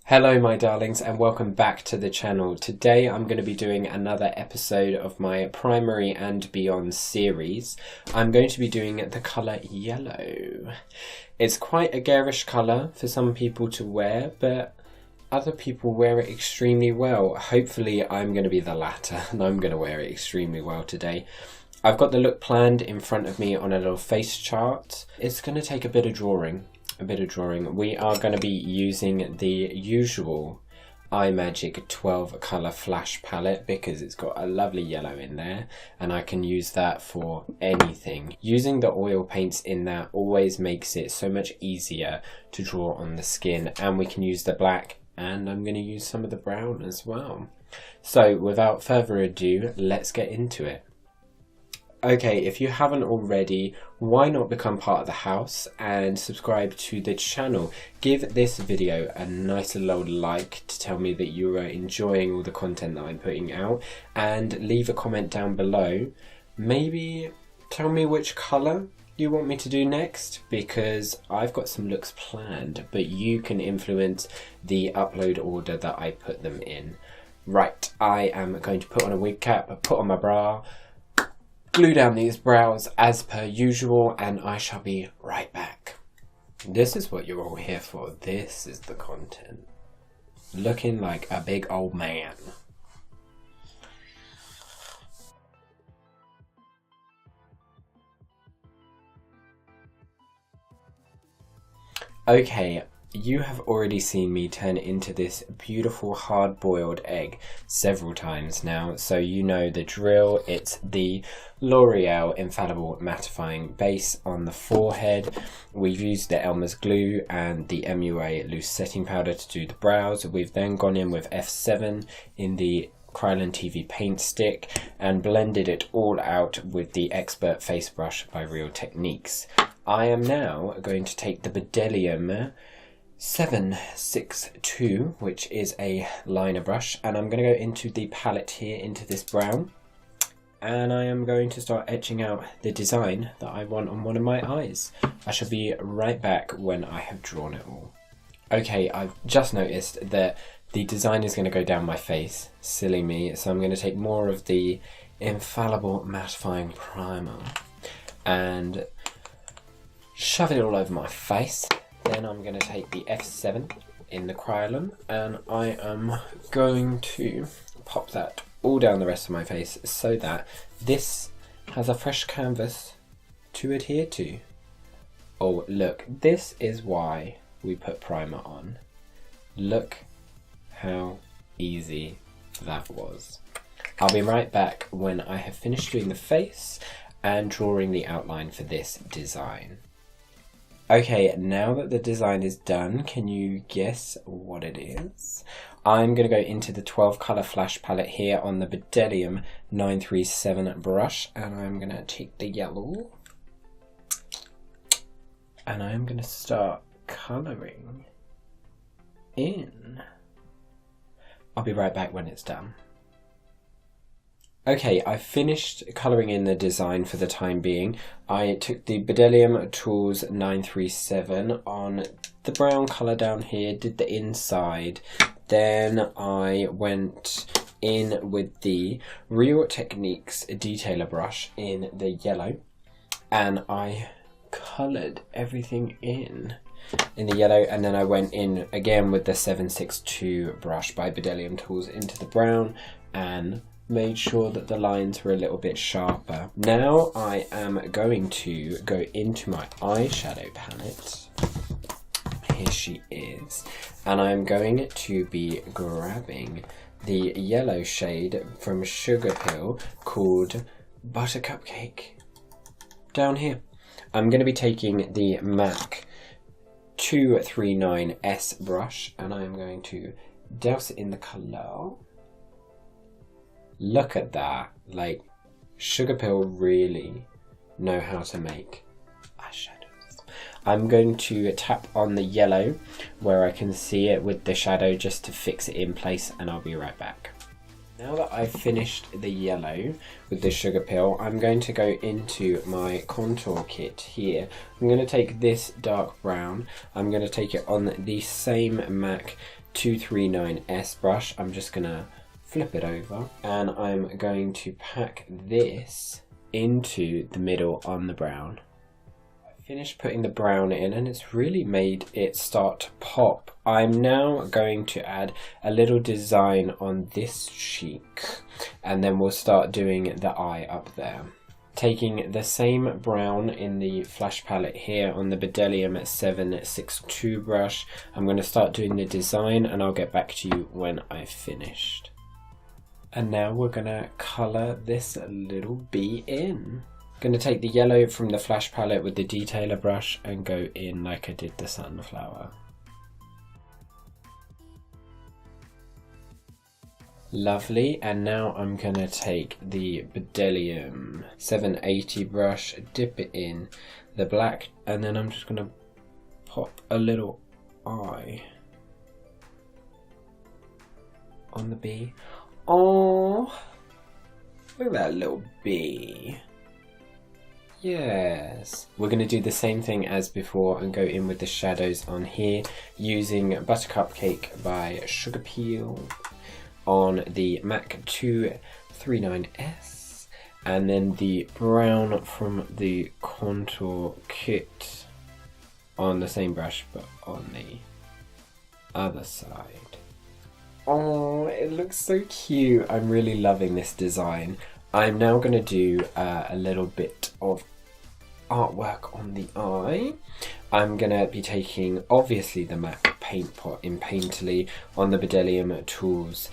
Hello my darlings and welcome back to the channel. Today I'm going to be doing another episode of my Primary and Beyond series. I'm going to be doing the colour yellow. It's quite a garish colour for some people to wear, but other people wear it extremely well. Hopefully I'm going to be the latter and I'm going to wear it extremely well today. I've got the look planned in front of me on a little face chart. It's going to take a bit of drawing. We are going to be using the usual iMagic 12 colour flash palette because it's got a lovely yellow in there and I can use that for anything. Using the oil paints in that always makes it so much easier to draw on the skin, and we can use the black and I'm going to use some of the brown as well. So without further ado, let's get into it. Okay, if you haven't already, why not become part of the house and subscribe to the channel? Give this video a nice little like to tell me that you are enjoying all the content that I'm putting out, and leave a comment down below. Maybe tell me which colour you want me to do next, because I've got some looks planned, but you can influence the upload order that I put them in. Right, I am going to put on a wig cap, put on my bra, glue down these brows as per usual, and I shall be right back. This is what you're all here for. This is the content. Looking like a big old man. Okay, you have already seen me turn into this beautiful hard-boiled egg several times now, so you know the drill. It's the L'Oreal Infallible Mattifying base on the forehead. We've used the Elmer's glue and the MUA loose setting powder to do the brows. We've then gone in with F7 in the Kryolan TV paint stick and blended it all out with the Expert Face Brush by Real Techniques. I am now going to take the Buttercupcake 762, which is a liner brush, and I'm going to go into the palette here, into this brown, and I am going to start etching out the design that I want on one of my eyes. I shall be right back when I have drawn it all. Okay, I've just noticed that the design is going to go down my face, silly me, so I'm going to take more of the Infallible Mattifying Primer and shove it all over my face. Then I'm going to take the F7 in the Kryolan and I am going to pop that all down the rest of my face so that this has a fresh canvas to adhere to. Oh look, this is why we put primer on. Look how easy that was. I'll be right back when I have finished doing the face and drawing the outline for this design. Okay, now that the design is done, can you guess what it is? I'm going to go into the 12 colour flash palette here on the Buttercupcake 937 brush, and I'm going to take the yellow and I'm going to start colouring in. I'll be right back when it's done. Okay, I've finished colouring in the design for the time being. I took the Buttercupcake Tools 937 on the brown colour down here, did the inside. Then I went in with the Real Techniques Detailer brush in the yellow, and I coloured everything in the yellow, and then I went in again with the 762 brush by Buttercupcake Tools into the brown and made sure that the lines were a little bit sharper. Now I am going to go into my eyeshadow palette. Here she is. And I'm going to be grabbing the yellow shade from Sugarpill called Buttercupcake down here. I'm going to be taking the MAC 239S brush and I'm going to douse it in the colour. Look at that, like Sugarpill really know how to make eyeshadows. I'm going to tap on the yellow where I can see it with the shadow just to fix it in place, and I'll be right back. Now that I've finished the yellow with the Sugarpill, I'm going to go into my contour kit here. I'm going to take this dark brown, I'm going to take it on the same MAC 239S brush. I'm just gonna flip it over and I'm going to pack this into the middle on the brown. I finished putting the brown in and it's really made it start to pop. I'm now going to add a little design on this cheek and then we'll start doing the eye up there. Taking the same brown in the flash palette here on the Bdellium 762 brush, I'm going to start doing the design and I'll get back to you when I've finished. And now we're going to colour this little bee in. I'm going to take the yellow from the flash palette with the detailer brush and go in like I did the sunflower. Lovely, and now I'm going to take the Bdellium 780 brush, dip it in the black, and then I'm just going to pop a little eye on the bee. Oh, look at that little bee. Yes. We're going to do the same thing as before and go in with the shadows on here using Buttercupcake by Sugarpill on the MAC 239S, and then the brown from the contour kit on the same brush but on the other side. Oh, it looks so cute. I'm really loving this design. I'm now going to do a little bit of artwork on the eye. I'm going to be taking obviously the MAC paint pot in Painterly on the Bdellium Tools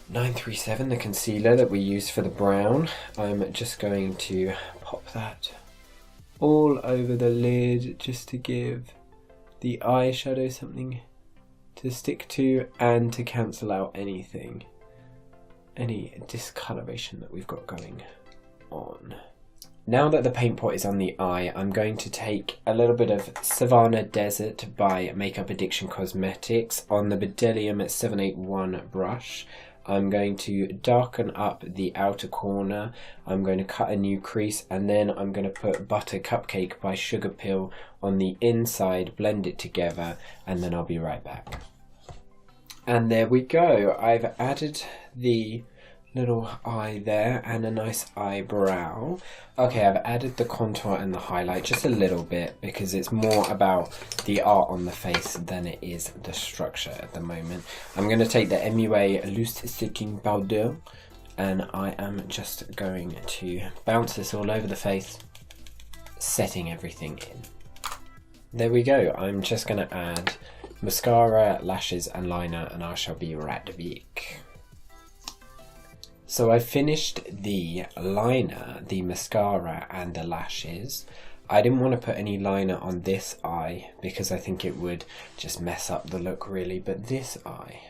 937, the concealer that we used for the brown. I'm just going to pop that all over the lid just to give the eyeshadow something to stick to and to cancel out any discoloration that we've got going on. Now that the paint pot is on the eye, I'm going to take a little bit of Savannah Desert by Makeup Addiction Cosmetics on the Bdellium 781 brush. I'm going to darken up the outer corner, I'm going to cut a new crease, and then I'm going to put Buttercupcake by Sugarpill on the inside, blend it together, and then I'll be right back. And there we go. I've added the little eye there and a nice eyebrow. Okay, I've added the contour and the highlight just a little bit because it's more about the art on the face than it is the structure at the moment. I'm going to take the MUA Loose Sticking Powder and I am just going to bounce this all over the face, setting everything in. There we go. I'm just going to add mascara, lashes and liner and I shall be right back. So I finished the liner, the mascara and the lashes. I didn't want to put any liner on this eye because I think it would just mess up the look really, but this eye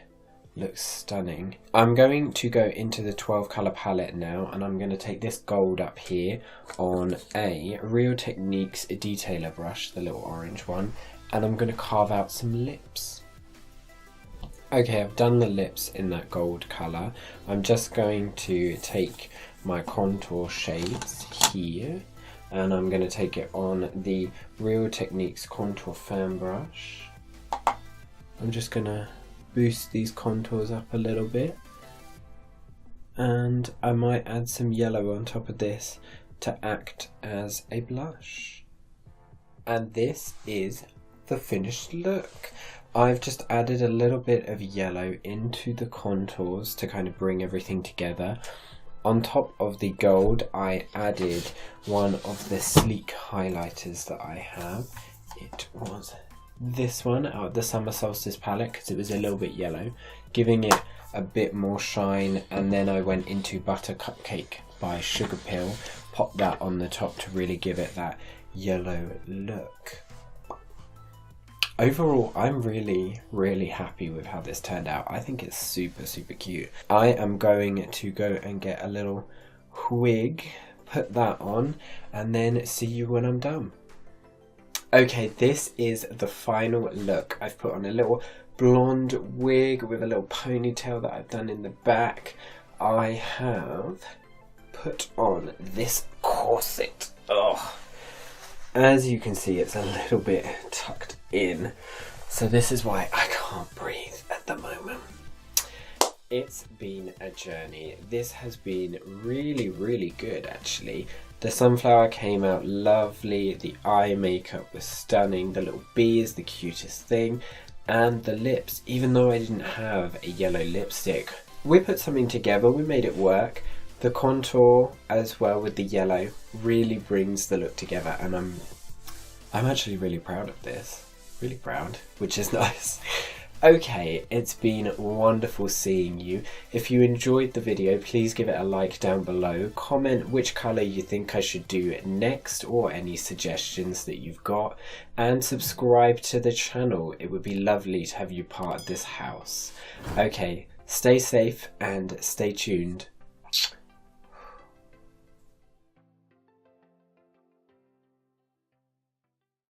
looks stunning. I'm going to go into the 12 colour palette now and I'm going to take this gold up here on a Real Techniques detailer brush, the little orange one, and I'm going to carve out some lips. Okay, I've done the lips in that gold colour. I'm just going to take my contour shades here and I'm going to take it on the Real Techniques Contour Fan Brush. I'm just going to boost these contours up a little bit and I might add some yellow on top of this to act as a blush. And this is the finished look. I've just added a little bit of yellow into the contours to kind of bring everything together. On top of the gold, I added one of the sleek highlighters that I have. It was this one out of the Summer Solstice palette because it was a little bit yellow, giving it a bit more shine. And then I went into Buttercupcake by Sugarpill, popped that on the top to really give it that yellow look. Overall, I'm really happy with how this turned out. I think it's super cute. I am going to go and get a little wig, put that on, and then see you when I'm done. Okay, this is the final look. I've put on a little blonde wig with a little ponytail that I've done in the back. I have put on this corset. Oh, as you can see, it's a little bit tucked in, so this is why I can't breathe at the moment. It's been a journey. This has been really, really good actually. The sunflower came out lovely, the eye makeup was stunning, the little bee is the cutest thing, and the lips, even though I didn't have a yellow lipstick, we put something together, we made it work. The contour as well with the yellow really brings the look together, and I'm actually really proud of this. Really proud, which is nice. Okay, it's been wonderful seeing you. If you enjoyed the video, please give it a like down below. Comment which colour you think I should do next or any suggestions that you've got. And subscribe to the channel. It would be lovely to have you part of this house. Okay, stay safe and stay tuned.